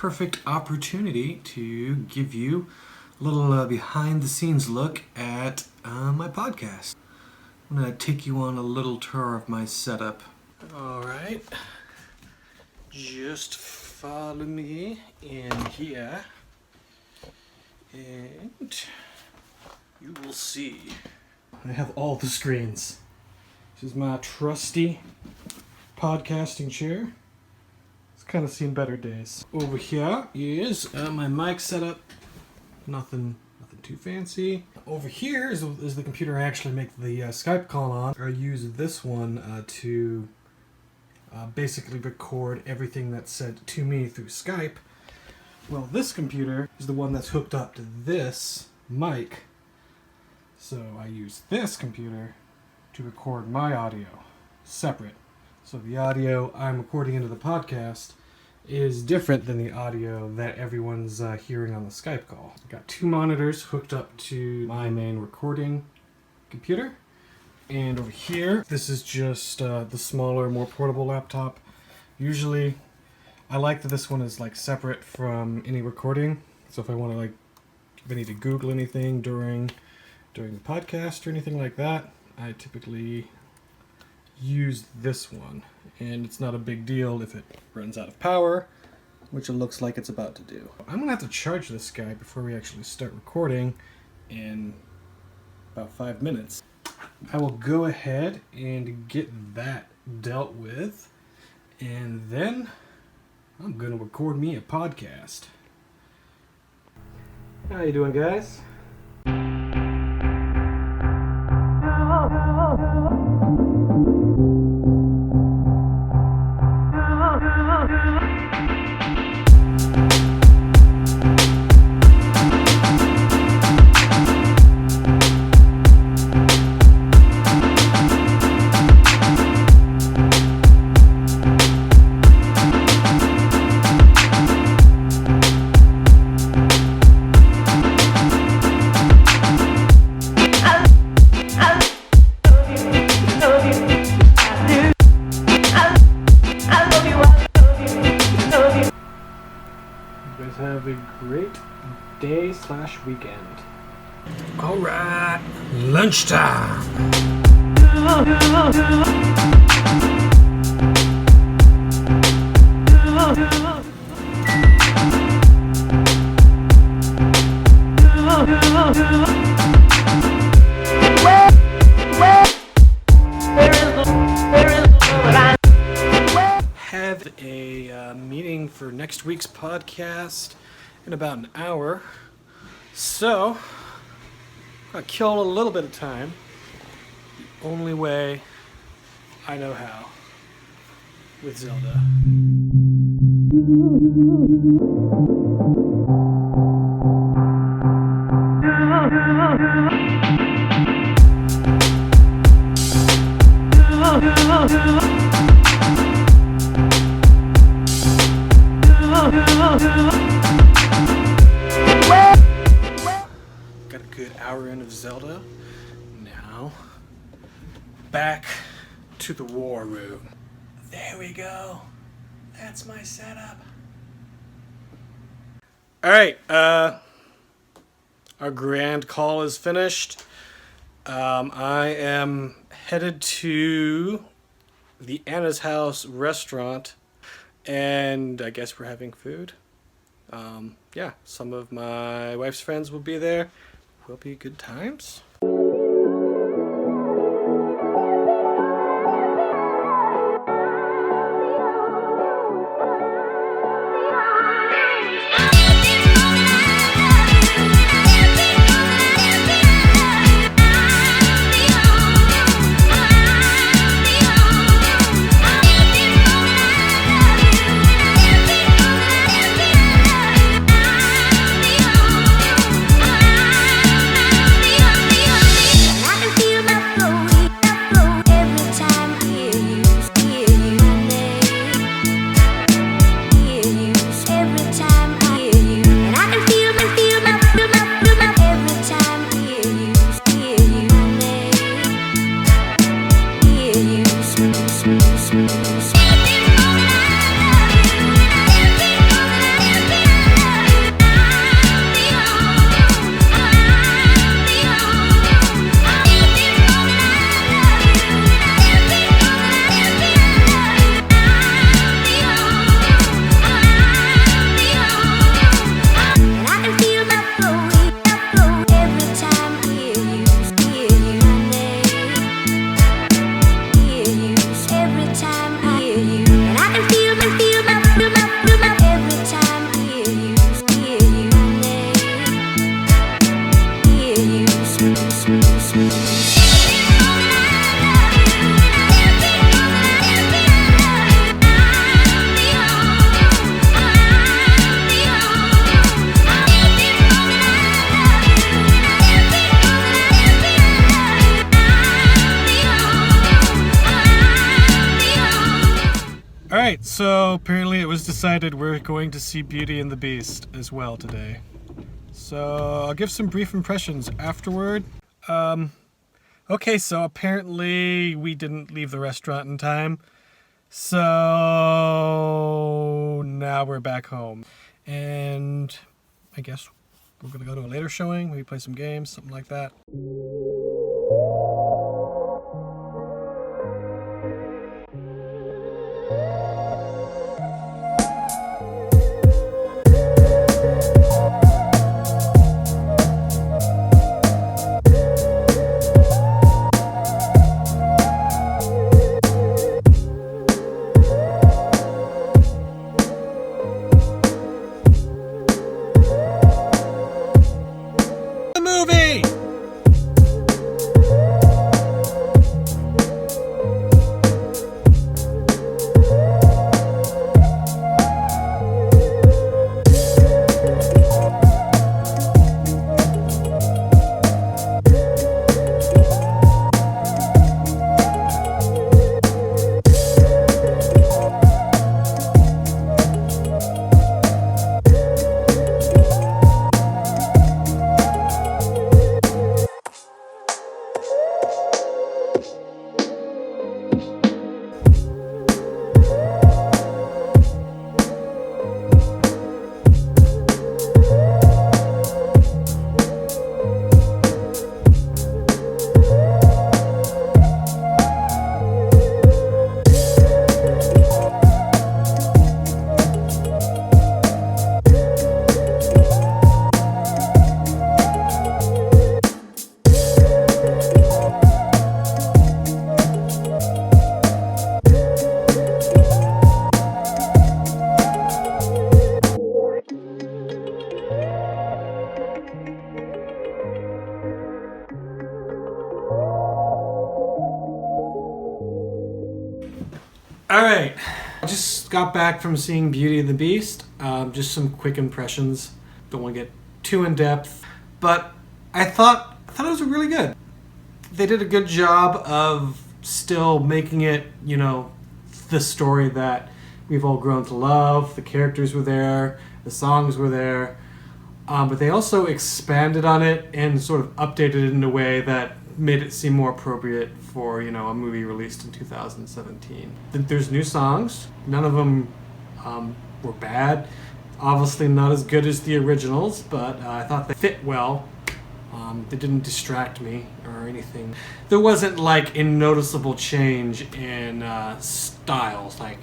perfect opportunity to give you a little behind-the-scenes look at my podcast. I'm going to take you on a little tour of my setup. Alright, just follow me in here, and you will see. I have all the screens. This is my trusty podcasting chair. It's kind of seen better days. Over here is my mic setup. Nothing too fancy. Over here is the computer I actually make the Skype call on. I use this one to basically record everything that's sent to me through Skype. Well, this computer is the one that's hooked up to this mic. So I use this computer to record my audio separate. So the audio I'm recording into the podcast is different than the audio that everyone's hearing on the Skype call. I've got two monitors hooked up to my main recording computer. And over here, this is just the smaller, more portable laptop. Usually, I like that this one is separate from any recording. So if I want to if I need to Google anything during the podcast or anything like that, I typically use this one. And it's not a big deal if it runs out of power, which it looks like it's about to do. I'm going to have to charge this guy before we actually start recording in about 5 minutes. I will go ahead and get that dealt with, and then I'm going to record me a podcast. How you doing, guys? Have a great day/weekend. All right, lunchtime. Have a meeting for next week's podcast in about an hour. So, I killed a little bit of time. The only way I know how. With Zelda. Got a good hour in of Zelda. Now, back to the war room. There we go. That's my setup. Alright, our grand call is finished. I am headed to the Anna's House restaurant, and I guess we're having food. Yeah, some of my wife's friends will be there. Will be good times. Yeah. So apparently it was decided we're going to see Beauty and the Beast as well today. So I'll give some brief impressions afterward. Okay, so apparently we didn't leave the restaurant in time. So now we're back home. And I guess we're gonna go to a later showing, maybe play some games, something like that. Alright, I just got back from seeing Beauty and the Beast. Just some quick impressions. Don't want to get too in depth, but I thought it was really good. They did a good job of still making it, you know, the story that we've all grown to love. The characters were there, the songs were there, but they also expanded on it and sort of updated it in a way that made it seem more appropriate for, you know, a movie released in 2017. There's new songs. None of them were bad. Obviously not as good as the originals, but I thought they fit well. They didn't distract me or anything. There wasn't like a noticeable change in styles. Like,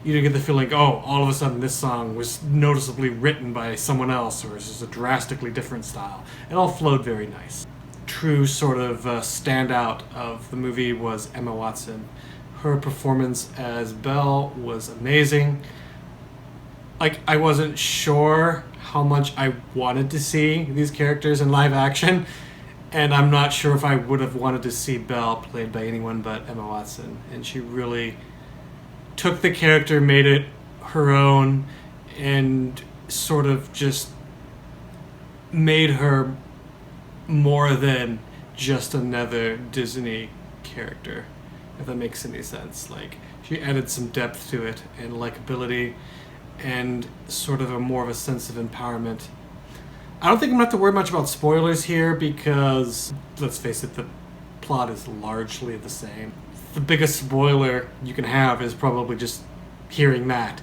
you didn't get the feeling, oh, all of a sudden this song was noticeably written by someone else, or this is a drastically different style. It all flowed very nice. True sort of standout of the movie was Emma Watson. Her performance as Belle was amazing. Like, I wasn't sure how much I wanted to see these characters in live action, and I'm not sure if I would have wanted to see Belle played by anyone but Emma Watson. And she really took the character, made it her own, and sort of just made her more than just another Disney character, if that makes any sense. Like, she added some depth to it and likability and sort of more of a sense of empowerment. I don't think I'm gonna have to worry much about spoilers here because, let's face it, the plot is largely the same. The biggest spoiler you can have is probably just hearing that.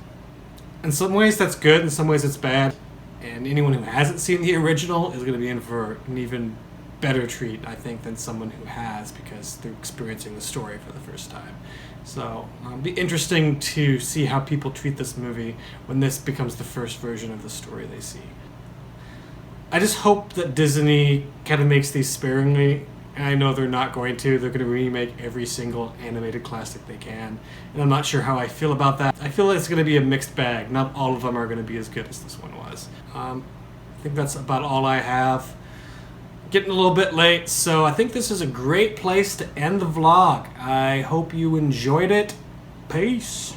In some ways that's good, in some ways it's bad. And anyone who hasn't seen the original is going to be in for an even better treat, I think, than someone who has, because they're experiencing the story for the first time. So it'll be interesting to see how people treat this movie when this becomes the first version of the story they see. I just hope that Disney kind of makes these sparingly. And I know they're not going to. They're going to remake every single animated classic they can. And I'm not sure how I feel about that. I feel like it's going to be a mixed bag. Not all of them are going to be as good as this one was. I think that's about all I have. Getting a little bit late, so I think this is a great place to end the vlog. I hope you enjoyed it. Peace.